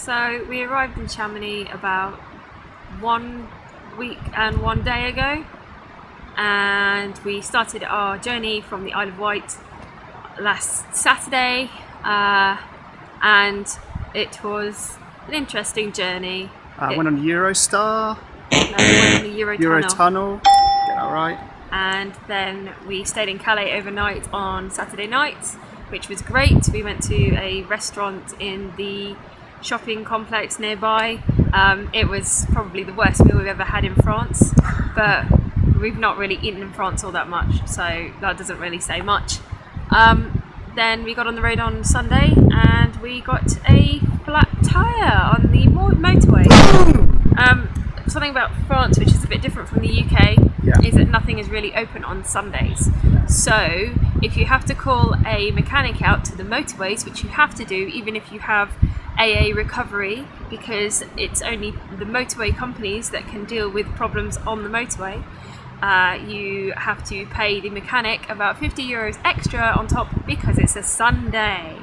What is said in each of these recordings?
So we arrived in Chamonix about 1 week and 1 day ago, and we started our journey from the Isle of Wight last Saturday, and it was an interesting journey. Went on Eurostar, We went on the Eurotunnel, get that right. And then we stayed in Calais overnight on Saturday night, which was great. We went to a restaurant in the shopping complex nearby. It was probably the worst meal we've ever had in France, but we've not really eaten in France all that much, so that doesn't really say much. Then we got on the road on Sunday and we got a flat tyre on the motorway. Something about France, which is a bit different from the UK, is that nothing is really open on Sundays. So if you have to call a mechanic out to the motorways, which you have to do even if you have AA recovery, because it's only the motorway companies that can deal with problems on the motorway, you have to pay the mechanic about €50 extra on top because it's a Sunday.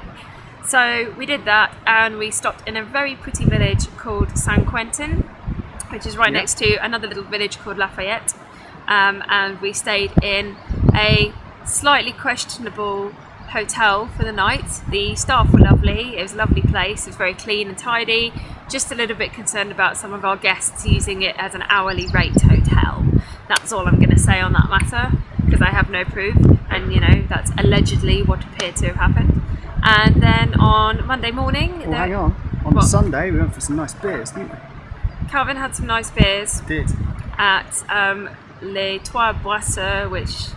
So we did that, and we stopped in a very pretty village called Saint-Quentin, which is right next to another little village called Lafayette, and we stayed in a slightly questionable hotel for the night. The staff were lovely, it was a lovely place, it was very clean and tidy, just a little bit concerned about some of our guests using it as an hourly rate hotel. That's all I'm going to say on that matter, because I have no proof, and that's allegedly what appeared to have happened. And then on Monday morning... Well, hang on. On Sunday we went for some nice beers, didn't we? Calvin had some nice beers. Did. At Les Trois Brasseurs, which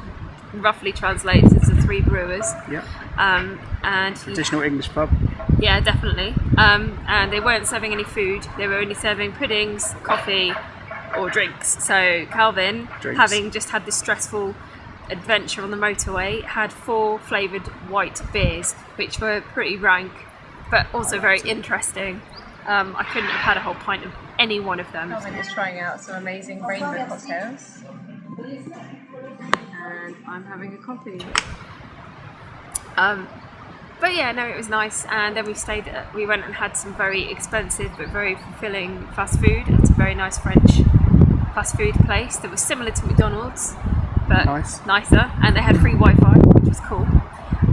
roughly translates as the Three Brewers. Yeah. And traditional English pub. Yeah, definitely. And they weren't serving any food. They were only serving puddings, coffee, or drinks. So Calvin, having just had this stressful adventure on the motorway, had 4 flavoured white beers, which were pretty rank, but also very interesting. I couldn't have had a whole pint of any one of them. Calvin is trying out some amazing rainbow cocktails, and I'm having a coffee. But yeah, no, it was nice. And then we went and had some very expensive but very fulfilling fast food. It's a very nice French fast food place that was similar to McDonald's, but nicer, and they had free Wi-Fi, which was cool.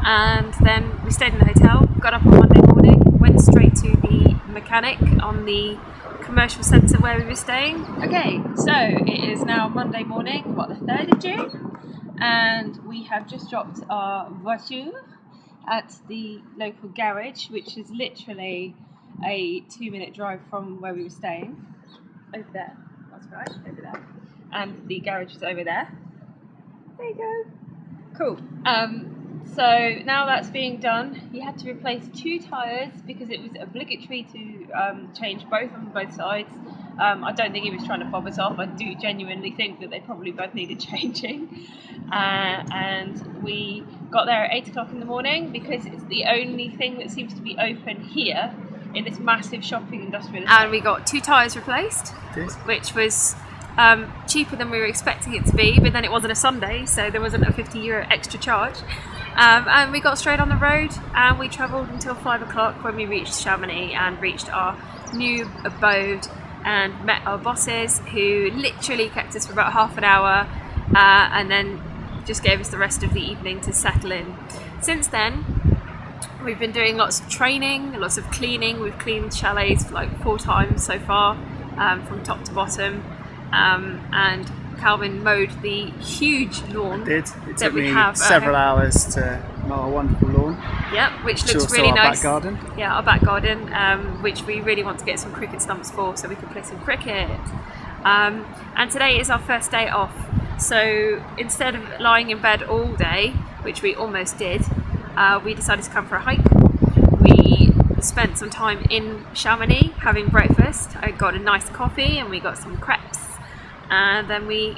And then we stayed in the hotel, got up on Monday morning, went straight to the mechanic on the commercial centre where we were staying. Okay, so it is now Monday morning, the 3rd of June, and we have just dropped our voiture at the local garage, which is literally a 2-minute drive from where we were staying. Over there, that's right, over there. And the garage is over there. There you go. Cool. So now that's being done, he had to replace 2 tyres because it was obligatory to change both on both sides. I don't think he was trying to fob us off. I do genuinely think that they probably both needed changing. And we got there at 8 o'clock in the morning because it's the only thing that seems to be open here in this massive shopping industrial estate. And we got 2 tyres replaced, which was cheaper than we were expecting it to be, but then it wasn't a Sunday, so there wasn't a €50 extra charge. And we got straight on the road, and we travelled until 5 o'clock when we reached Chamonix and reached our new abode and met our bosses, who literally kept us for about half an hour and then just gave us the rest of the evening to settle in. Since then, we've been doing lots of training, lots of cleaning. We've cleaned chalets like 4 times so far, from top to bottom, and Calvin mowed the huge lawn. It took me several hours to mow a wonderful lawn. Yep, which looks really nice. Our back garden. Yeah, our back garden, which we really want to get some cricket stumps for, so we can play some cricket. And today is our first day off. So instead of lying in bed all day, which we almost did, we decided to come for a hike. We spent some time in Chamonix having breakfast. I got a nice coffee and we got some crepes. And then we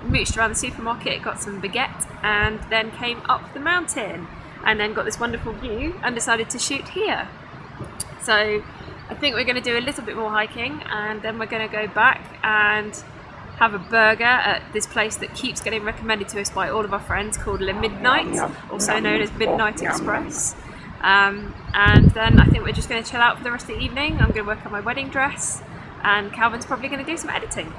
mooched around the supermarket, got some baguette, and then came up the mountain and then got this wonderful view and decided to shoot here. So I think we're going to do a little bit more hiking, and then we're going to go back and have a burger at this place that keeps getting recommended to us by all of our friends, called Le Midnight, also known as Midnight Express. And then I think we're just going to chill out for the rest of the evening. I'm going to work on my wedding dress, and Calvin's probably going to do some editing.